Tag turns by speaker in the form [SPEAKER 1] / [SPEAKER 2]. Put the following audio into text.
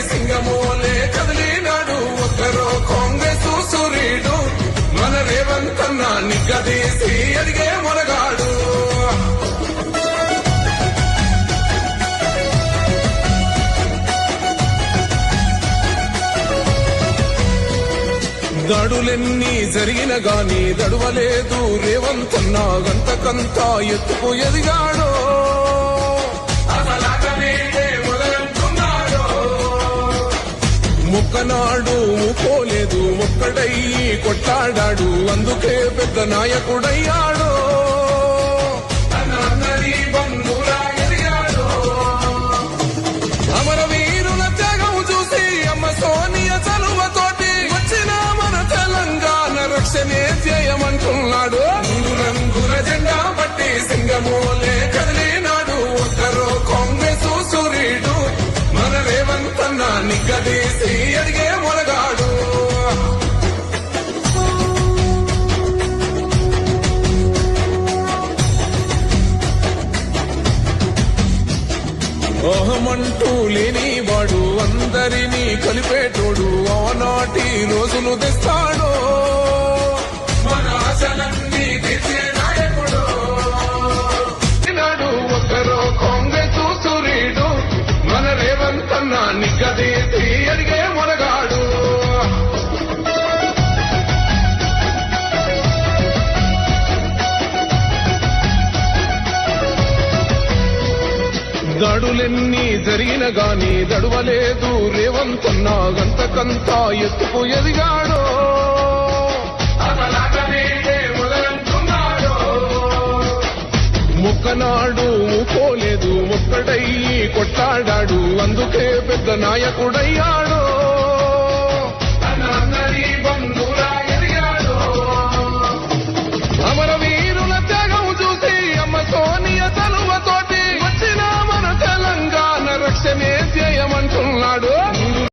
[SPEAKER 1] సింగమోలే కదిలినాడు ఒక్కరో కాంగ్రెస్ సూర్యుడు మన రేవంత్ అన్న నిగ్గదీసి అడిగే మొనగాడు దాడులెన్ని జరిగిన గాని దడువలేదు రేవంత్ అన్న గంతకంతా ఎత్తుకు ఎదిగాడో మొక్కనాడు ఊకోలేదు ఒక్కడయ్యి కొట్లాడాడు అందుకే పెద్ద నాయకుడయ్యాడో అమరవీరుల త్యాగం చూసి అమ్మ సోనియ చలువతోటి వచ్చిన మన తెలంగాణ రక్షణే ధ్యేయమంటున్నాడు రంగుల జెండా పట్టి సింగమోలే కదిలినాడు ఒక్కరో కాంగ్రెస్ సూర్యుడు మన రేవంత్ అన్న నిగ్గదీసి అడిగే మొనగాడు అహమంటూ లేనివాడు అందరినీ కలిపేటోడు ఆనాటి రోజులు తెస్తాడు మన ఆశలన్నీ తీర్చే నాయకుడు నాడు ఒక్కరో కాంగ్రెస్ సూర్యుడు మన రేవంత్ అన్న నిగ్గదీసి అడిగే మొనగాడు దాడులెన్ని జరిగిన గాని దడువలేదు రేవంత్ అన్న గంతకంతా ఎత్తుకు ఎదిగాడో మొక్కనాడు ఊకోలేదు ఒక్కడయ్యి కొట్లాడాడు అందుకే పెద్ద నాయకుడయ్యాడో